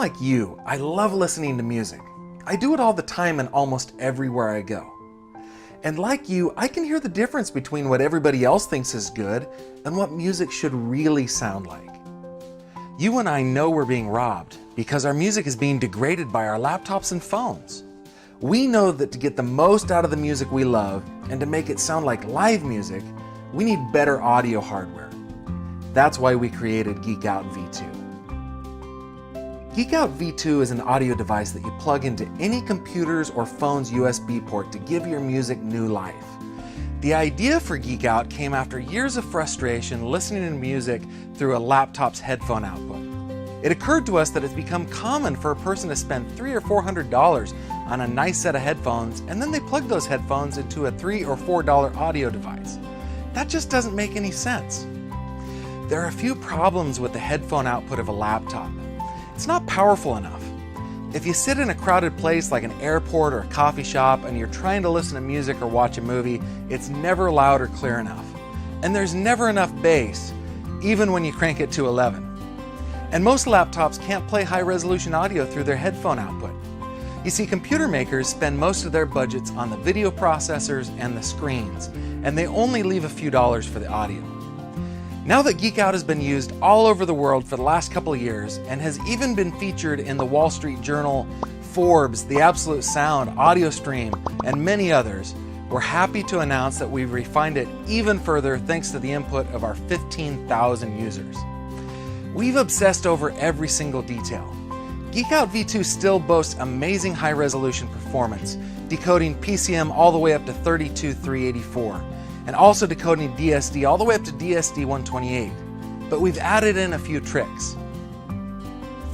like you, I love listening to music. I do it all the time and almost everywhere I go. And like you, I can hear the difference between what everybody else thinks is good and what music should really sound like. You and I know we're being robbed because our music is being degraded by our laptops and phones. We know that to get the most out of the music we love and to make it sound like live music, we need better audio hardware. That's why we created Geek Out V2. Geek Out V2 is an audio device that you plug into any computer's or phone's USB port to give your music new life. The idea for Geek Out came after years of frustration listening to music through a laptop's headphone output. It occurred to us that it's become common for a person to spend $300 or $400 on a nice set of headphones, and then they plug those headphones into a $3 or $4 audio device. That just doesn't make any sense. There are a few problems with the headphone output of a laptop. It's not powerful enough. If you sit in a crowded place like an airport or a coffee shop and you're trying to listen to music or watch a movie, it's never loud or clear enough. And there's never enough bass, even when you crank it to 11. And most laptops can't play high-resolution audio through their headphone output. You see, computer makers spend most of their budgets on the video processors and the screens, and they only leave a few dollars for the audio. Now that Geek Out has been used all over the world for the last couple of years and has even been featured in the Wall Street Journal, Forbes, The Absolute Sound, Audio Stream, and many others, we're happy to announce that we've refined it even further thanks to the input of our 15,000 users. We've obsessed over every single detail. Geek Out V2 still boasts amazing high-resolution performance, decoding PCM all the way up to 32384. And also decoding DSD all the way up to DSD 128. But we've added in a few tricks.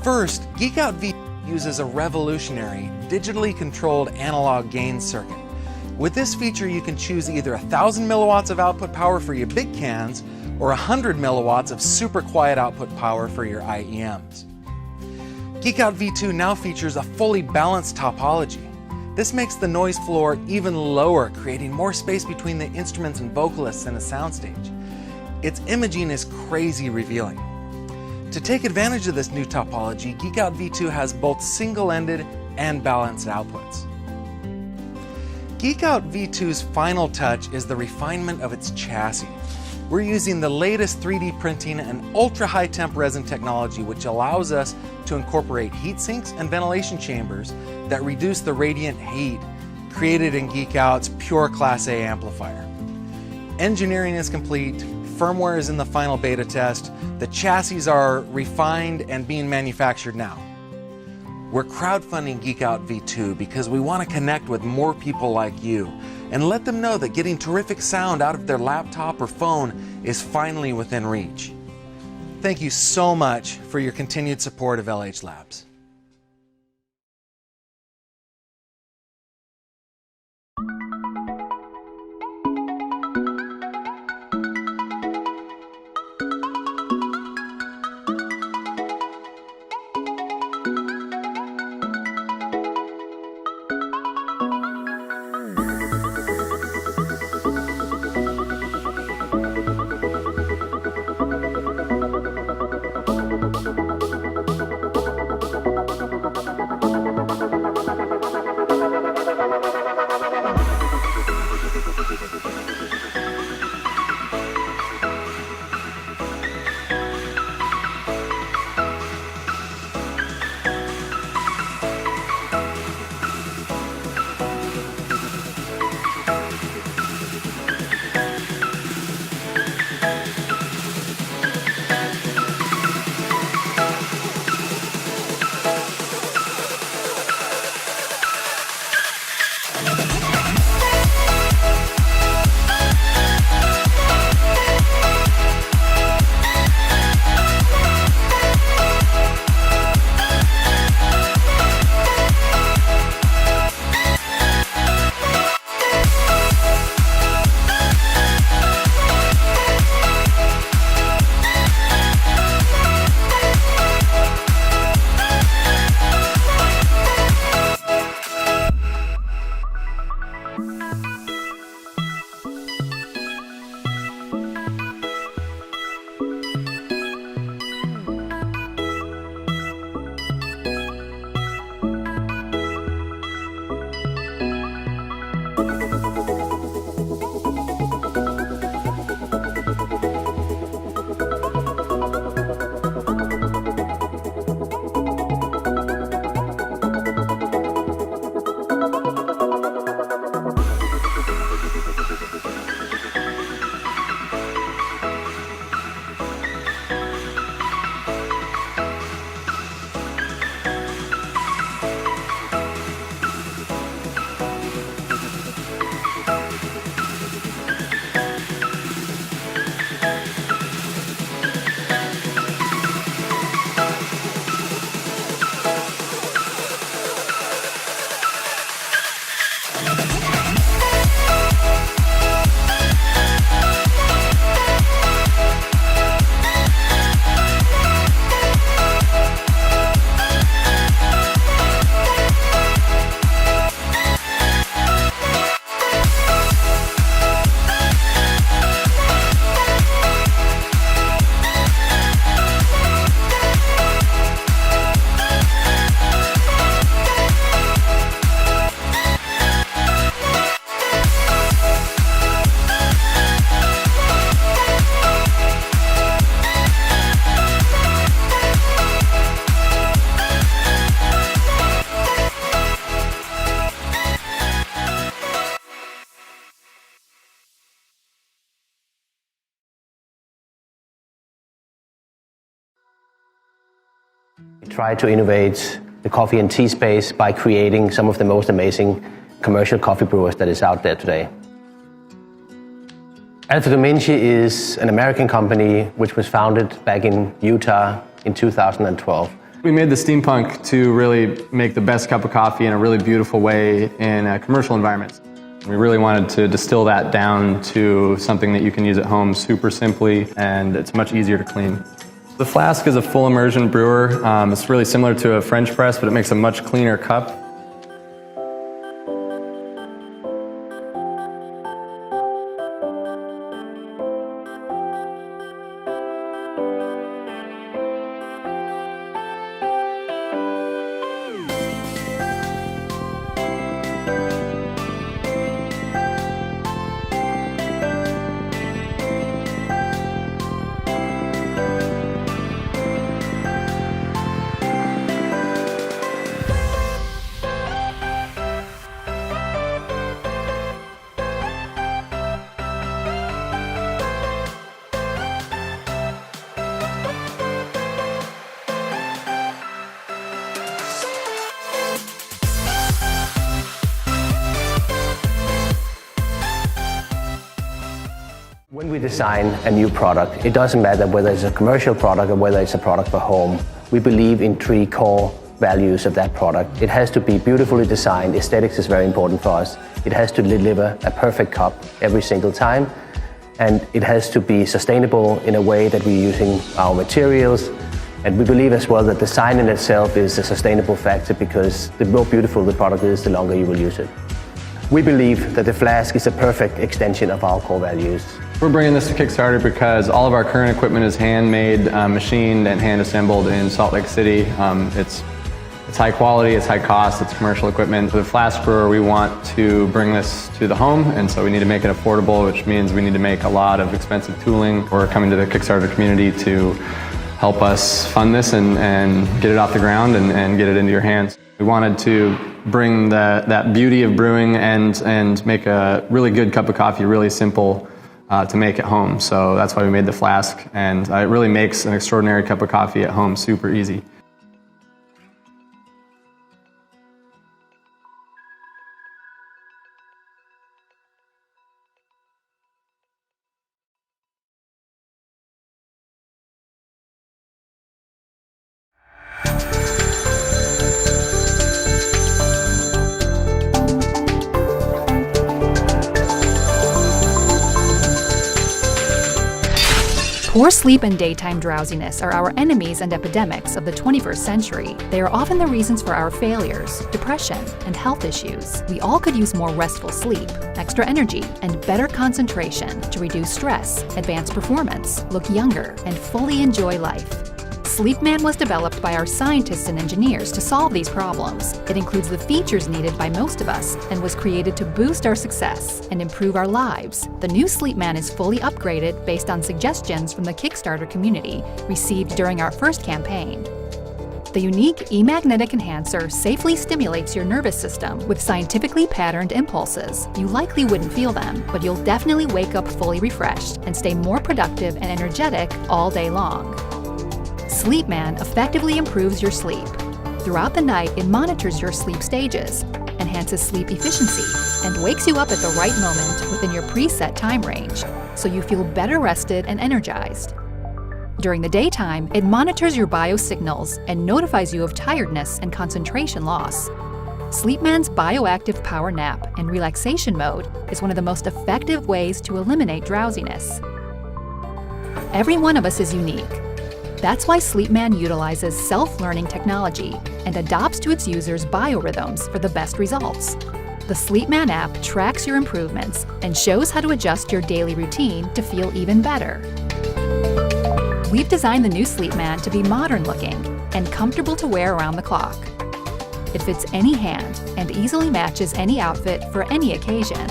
First, Geek Out V uses a revolutionary, digitally controlled analog gain circuit. With this feature, you can choose either 1,000 milliwatts of output power for your big cans or 100 milliwatts of super quiet output power for your IEMs. Geek Out V2 now features a fully balanced topology. This makes the noise floor even lower, creating more space between the instruments and vocalists in a soundstage. Its imaging is crazy revealing. To take advantage of this new topology, Geek Out V2 has both single-ended and balanced outputs. Geek Out V2's final touch is the refinement of its chassis. We're using the latest 3D printing and ultra-high temp resin technology, which allows us to incorporate heat sinks and ventilation chambers that reduce the radiant heat created in Geek Out's pure Class A amplifier. Engineering is complete, firmware is in the final beta test, the chassis are refined and being manufactured now. We're crowdfunding Geek Out V2 because we want to connect with more people like you and let them know that getting terrific sound out of their laptop or phone is finally within reach. Thank you so much for your continued support of LH Labs. try to innovate the coffee and tea space by creating some of the most amazing commercial coffee brewers that is out there today. Alpha Dominici is an American company which was founded back in Utah in 2012. We made the steampunk to really make the best cup of coffee in a really beautiful way in commercial environments. We really wanted to distill that down to something that you can use at home super simply, and it's much easier to clean. The flask is a full immersion brewer. It's really similar to a French press, but it makes a much cleaner cup. When we design a new product, it doesn't matter whether it's a commercial product or whether it's a product for home. We believe in 3 core values of that product. It has to be beautifully designed. Aesthetics is very important for us. It has to deliver a perfect cup every single time. And it has to be sustainable in a way that we're using our materials. And we believe as well that design in itself is a sustainable factor, because the more beautiful the product is, the longer you will use it. We believe that the flask is a perfect extension of our core values. We're bringing this to Kickstarter because all of our current equipment is handmade, machined, and hand assembled in Salt Lake City. It's high quality, it's high cost, it's commercial equipment. For the flask brewer, we want to bring this to the home, and so we need to make it affordable, which means we need to make a lot of expensive tooling. We're coming to the Kickstarter community to help us fund this and get it off the ground and get it into your hands. We wanted to bring that beauty of brewing and make a really good cup of coffee really simple to make at home. So that's why we made the flask, and it really makes an extraordinary cup of coffee at home super easy. Poor sleep and daytime drowsiness are our enemies and epidemics of the 21st century. They are often the reasons for our failures, depression, and health issues. We all could use more restful sleep, extra energy, and better concentration to reduce stress, advance performance, look younger, and fully enjoy life. SleepMan was developed by our scientists and engineers to solve these problems. It includes the features needed by most of us and was created to boost our success and improve our lives. The new SleepMan is fully upgraded based on suggestions from the Kickstarter community received during our first campaign. The unique e-magnetic enhancer safely stimulates your nervous system with scientifically patterned impulses. You likely wouldn't feel them, but you'll definitely wake up fully refreshed and stay more productive and energetic all day long. SleepMan effectively improves your sleep. Throughout the night, it monitors your sleep stages, enhances sleep efficiency, and wakes you up at the right moment within your preset time range, so you feel better rested and energized. During the daytime, it monitors your biosignals and notifies you of tiredness and concentration loss. SleepMan's bioactive power nap and relaxation mode is one of the most effective ways to eliminate drowsiness. Every one of us is unique. That's why SleepMan utilizes self-learning technology and adapts to its users' biorhythms for the best results. The SleepMan app tracks your improvements and shows how to adjust your daily routine to feel even better. We've designed the new SleepMan to be modern-looking and comfortable to wear around the clock. It fits any hand and easily matches any outfit for any occasion.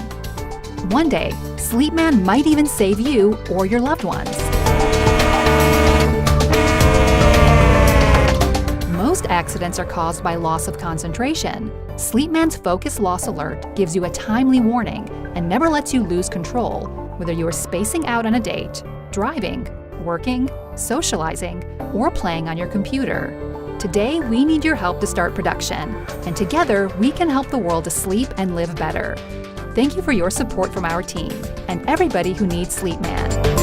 One day, SleepMan might even save you or your loved ones. Most accidents are caused by loss of concentration. SleepMan's Focus Loss Alert gives you a timely warning and never lets you lose control, whether you are spacing out on a date, driving, working, socializing, or playing on your computer. Today, we need your help to start production, and together, we can help the world to sleep and live better. Thank you for your support from our team and everybody who needs Sleep Man.